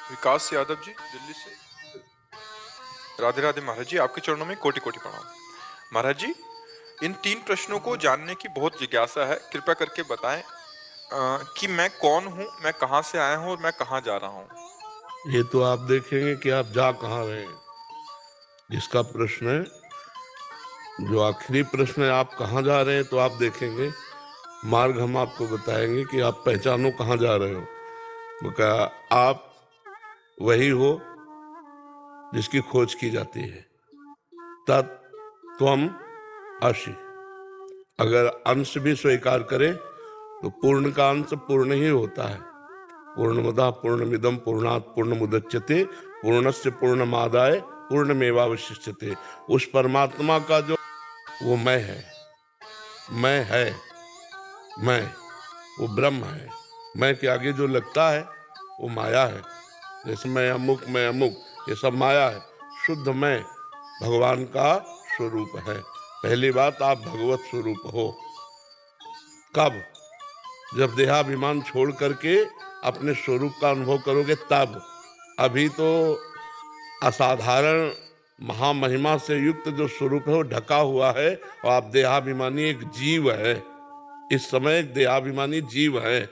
विकास यादव जी, दिल्ली से। राधे राधे महाराज जी, आपके चरणों में कोटि कोटि प्रणाम। महाराज जी, इन 3 प्रश्नों को जानने की बहुत जिज्ञासा है, कृपया करके बताएं कि मैं कौन हूँ, मैं कहाँ से आया हूँ और मैं कहाँ जा रहा हूँ। ये तो आप देखेंगे कि आप जा कहाँ रहे हैं। जिसका प्रश्न है, जो आखिरी प्रश्न है, आप कहाँ जा रहे हैं, तो आप देखेंगे मार्ग हम आपको बताएंगे कि आप पहचानो कहाँ जा रहे हो। वो कहा, आप वही हो जिसकी खोज की जाती है। तत्त्वम असि। अगर अंश भी स्वीकार करें तो पूर्ण का अंश पूर्ण ही होता है। पूर्णमदः पूर्णमिदं पूर्णात् पूर्णमुदच्यते पूर्णस्य पूर्णमादाय पूर्णमेवावशिष्यते। उस परमात्मा का जो वो मैं है, मैं है, मैं वो ब्रह्म है। मैं के आगे जो लगता है वो माया है। जैसे मैं अमुक, ये सब माया है। शुद्ध मैं भगवान का स्वरूप है। पहली बात, आप भगवत स्वरूप हो। कब? जब देहाभिमान छोड़ करके अपने स्वरूप का अनुभव करोगे तब। अभी तो असाधारण महामहिमा से युक्त जो स्वरूप है वो ढका हुआ है और आप देहाभिमानी एक जीव है। इस समय एक देहाभिमानी जीव है।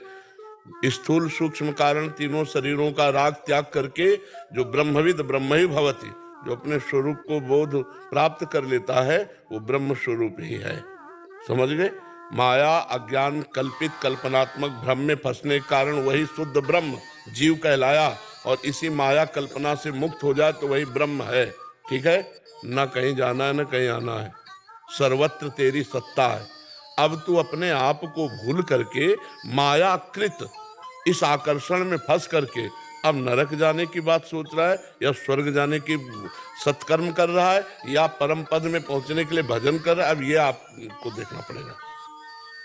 स्थूल सूक्ष्म कारण तीनों शरीरों का राग त्याग करके जो ब्रह्मविद ब्रह्म ही भवति, जो अपने स्वरूप को बोध प्राप्त कर लेता है, वो ब्रह्म स्वरूप ही है। समझ गए? माया अज्ञान कल्पित कल्पनात्मक भ्रम में फंसने के कारण वही शुद्ध ब्रह्म जीव कहलाया, और इसी माया कल्पना से मुक्त हो जाए तो वही ब्रह्म है। ठीक है? न कहीं जाना है न कहीं आना है, सर्वत्र तेरी सत्ता है। अब तू अपने आप को भूल करके मायाकृत इस आकर्षण में फंस करके अब नरक जाने की बात सोच रहा है, या स्वर्ग जाने की सत्कर्म कर रहा है, या परम पद में पहुंचने के लिए भजन कर रहा है। अब ये आपको देखना पड़ेगा,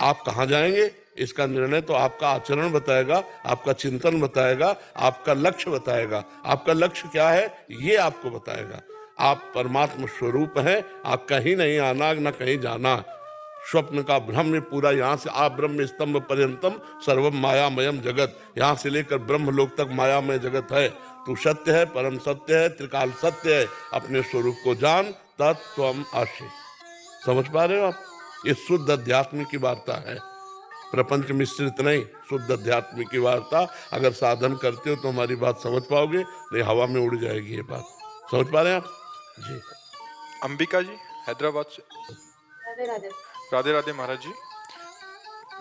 आप कहाँ जाएंगे। इसका निर्णय तो आपका आचरण बताएगा, आपका चिंतन बताएगा, आपका लक्ष्य बताएगा। आपका लक्ष्य क्या है ये आपको बताएगा। आप परमात्मा स्वरूप हैं, आप कहीं नहीं आना न कहीं जाना। स्वप्न का भ्रम में पूरा, यहाँ से आप ब्रह्म स्तंभ पर्यंतम सर्वम मायामयम जगत, यहाँ से लेकर ब्रह्म लोक तक मायामय जगत है। तू सत्य है, परम सत्य है, त्रिकाल सत्य है। अपने स्वरूप को जान, तत्त्वम असि। समझ पा रहे हो आप? ये शुद्ध अध्यात्म की वार्ता है, प्रपंच मिश्रित नहीं, शुद्ध अध्यात्म की वार्ता। अगर साधन करते हो तो हमारी बात समझ पाओगे, नहीं हवा में उड़ जाएगी ये बात। समझ पा रहे हैं आप जी? अंबिका जी, हैदराबाद से। राधे राधे। राधे राधे महाराज जी।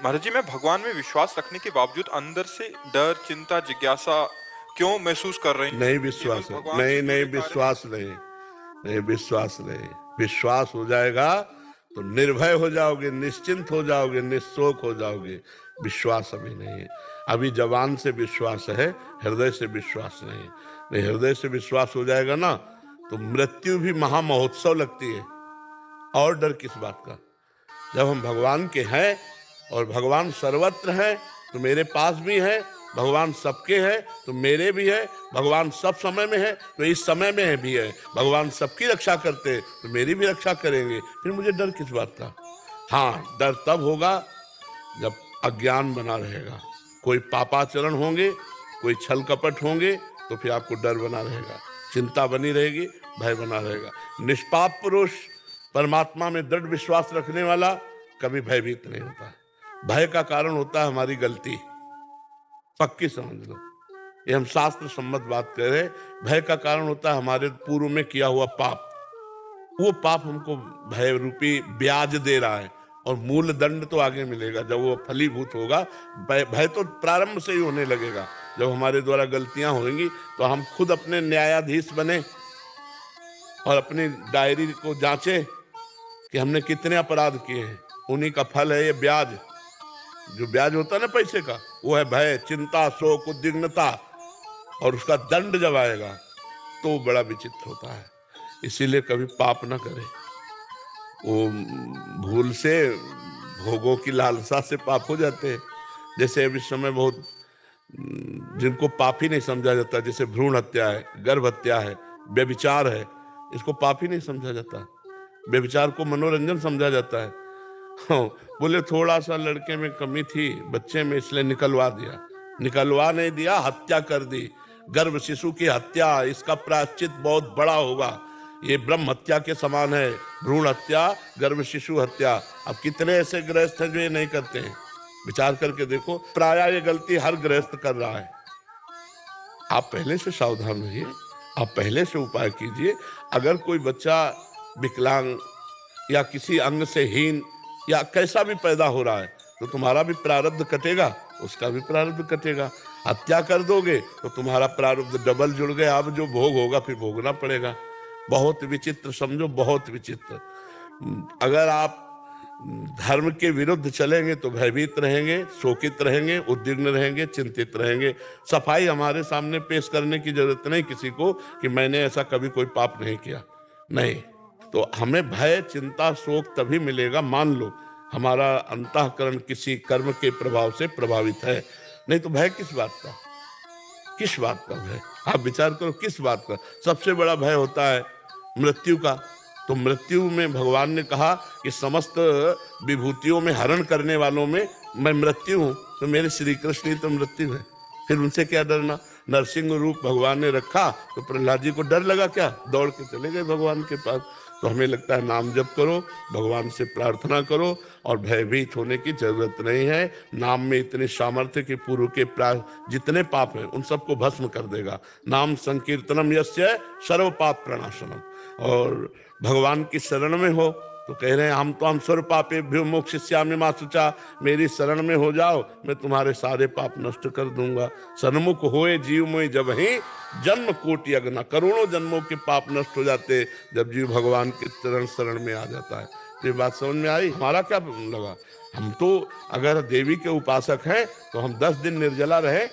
महाराज जी, मैं भगवान में विश्वास रखने के बावजूद अंदर से डर, चिंता, जिज्ञासा क्यों महसूस कर रही नहीं हूँ? केवल विश्वास है, भगवान से नहीं नहीं जुड़े कार्य विश्वास नहीं, नहीं विश्वास नहीं। विश्वास हो जाएगा तो निर्भय हो जाओगे, निश्चिंत हो जाओगे, निशोक हो जाओगे। विश्वास अभी नहीं है। अभी जवान से विश्वास है, हृदय से विश्वास नहीं। नहीं, हृदय से विश्वास हो जाएगा ना तो मृत्यु भी महामहोत्सव लगती है। और डर किस बात का? जब हम भगवान के हैं और भगवान सर्वत्र है तो मेरे पास भी है, भगवान सबके है तो मेरे भी है, भगवान सब समय में है तो इस समय में है भी है, भगवान सबकी रक्षा करते हैं तो मेरी भी रक्षा करेंगे। फिर मुझे डर किस बात का? हाँ, डर तब होगा जब अज्ञान बना रहेगा, कोई पापाचरण होंगे, कोई छल कपट होंगे, तो फिर आपको डर बना रहेगा, चिंता बनी रहेगी, भय बना रहेगा। निष्पाप पुरुष परमात्मा में दृढ़ विश्वास रखने वाला कभी भयभीत नहीं होता। भय का कारण होता है हमारी गलती, पक्की समझ लो। ये हम शास्त्र सम्मत बात कर रहे हैं। भय का कारण होता है हमारे पूर्व में किया हुआ पाप। वो पाप हमको भय रूपी ब्याज दे रहा है, और मूल दंड तो आगे मिलेगा जब वो फलीभूत होगा। भय तो प्रारंभ से ही होने लगेगा। जब हमारे द्वारा गलतियां होंगी तो हम खुद अपने न्यायाधीश बने और अपनी डायरी को जांचे कि हमने कितने अपराध किए हैं। उन्हीं का फल है ये ब्याज। जो ब्याज होता है ना पैसे का, वो है भय, चिंता, शोक, उद्विग्नता। और उसका दंड जब आएगा तो बड़ा विचित्र होता है। इसीलिए कभी पाप ना करें। वो भूल से भोगों की लालसा से पाप हो जाते हैं। जैसे अभी समय बहुत जिनको पाप ही नहीं समझा जाता, जैसे भ्रूण हत्या है, गर्भ हत्या है, व्यभिचार है, इसको पाप ही नहीं समझा जाता। व्यभिचार को मनोरंजन समझा जाता है। हाँ, बोले थोड़ा सा लड़के में कमी थी, बच्चे में, इसलिए निकलवा दिया। निकलवा नहीं दिया, हत्या कर दी। गर्भ शिशु की हत्या, इसका प्रायश्चित बहुत बड़ा होगा। ये ब्रह्म हत्या के समान है, भ्रूण हत्या, गर्भ शिशु हत्या। अब कितने ऐसे गृहस्थ हैं जो ये नहीं करते हैं? विचार करके देखो, प्रायः ये गलती हर गृहस्थ कर रहा है। आप पहले से सावधान रहिए, आप पहले से उपाय कीजिए। अगर कोई बच्चा विकलांग या किसी अंग से हीन या कैसा भी पैदा हो रहा है, तो तुम्हारा भी प्रारब्ध कटेगा, उसका भी प्रारब्ध कटेगा। हत्या कर दोगे तो तुम्हारा प्रारब्ध डबल जुड़ गया, अब जो भोग होगा फिर भोगना पड़ेगा। बहुत विचित्र, समझो बहुत विचित्र। अगर आप धर्म के विरुद्ध चलेंगे तो भयभीत रहेंगे, शोकित रहेंगे, उद्विग्न रहेंगे, चिंतित रहेंगे। सफाई हमारे सामने पेश करने की जरूरत नहीं किसी को कि मैंने ऐसा कभी कोई पाप नहीं किया, नहीं। तो हमें भय, चिंता, शोक तभी मिलेगा, मान लो हमारा अंतःकरण किसी कर्म के प्रभाव से प्रभावित है। नहीं तो भय किस बात का, किस बात का भय? आप विचार करो, किस बात का? सबसे बड़ा भय होता है मृत्यु का। तो मृत्यु में भगवान ने कहा कि समस्त विभूतियों में हरण करने वालों में मैं मृत्यु हूं, तो मेरे श्री कृष्ण ही तो मृत्यु है, फिर उनसे क्या डरना? नरसिंह रूप भगवान ने रखा तो प्रहलाद जी को डर लगा क्या? दौड़ के चले गए भगवान के पास। तो हमें लगता है नाम जप करो, भगवान से प्रार्थना करो और भयभीत होने की जरूरत नहीं है। नाम में इतनी सामर्थ्य कि पूर्व के जितने पाप हैं उन सबको भस्म कर देगा। नाम संकीर्तनम यस्य सर्व पाप प्रणाशनम। और भगवान की शरण में हो तो कह रहे हैं हम सर्व पापेभ्यो मोक्षयिष्यामि मा शुचा, मेरी शरण में हो जाओ, मैं तुम्हारे सारे पाप नष्ट कर दूंगा। सन्मुख होए जीव मोहि जब ही जन्म कोटि अगना, करोड़ों जन्मों के पाप नष्ट हो जाते जब जीव भगवान के चरण शरण में आ जाता है। तो ये बात समझ में आई? हमारा क्या लगा? हम तो अगर देवी के उपासक हैं तो हम 10 दिन निर्जला रहे,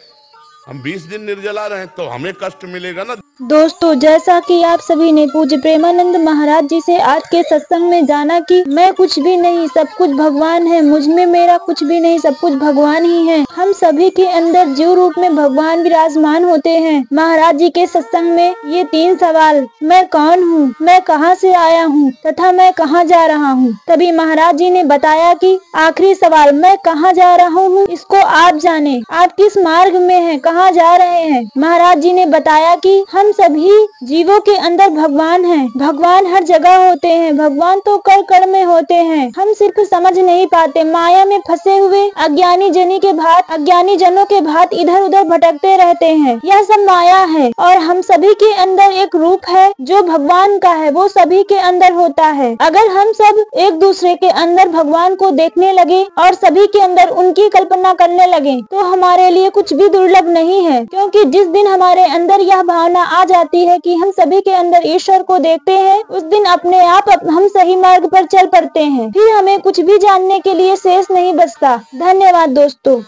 हम 20 दिन निर्जला रहे तो हमें कष्ट मिलेगा ना। दोस्तों, जैसा कि आप सभी ने पूज्य प्रेमानंद महाराज जी से आज के सत्संग में जाना कि मैं कुछ भी नहीं, सब कुछ भगवान है, मुझ में मेरा कुछ भी नहीं, सब कुछ भगवान ही है। हम सभी के अंदर जीव रूप में भगवान विराजमान होते हैं। महाराज जी के सत्संग में ये 3 सवाल, मैं कौन हूँ, मैं कहाँ से आया हूँ तथा मैं कहाँ जा रहा हूँ। तभी महाराज जी ने बताया कि आखिरी सवाल, मैं कहाँ जा रहा हूँ, इसको आप जाने, आप किस मार्ग में हैं, कहाँ जा रहे हैं। महाराज जी ने बताया कि हम सभी जीवों के अंदर भगवान हैं। भगवान हर जगह होते हैं, भगवान तो कण कण में होते हैं। हम सिर्फ समझ नहीं पाते, माया में फंसे हुए अज्ञानी जनों के भांत इधर उधर भटकते रहते हैं। यह सब माया है और हम सभी के अंदर एक रूप है जो भगवान का है, वो सभी के अंदर होता है। अगर हम सब एक दूसरे के अंदर भगवान को देखने लगे और सभी के अंदर उनकी कल्पना करने लगे तो हमारे लिए कुछ भी दुर्लभ नहीं है, क्योंकि जिस दिन हमारे अंदर यह भावना आ जाती है कि हम सभी के अंदर ईश्वर को देखते हैं, उस दिन अपने आप हम सही मार्ग पर चल पड़ते हैं। फिर हमें कुछ भी जानने के लिए शेष नहीं बचता। धन्यवाद दोस्तों।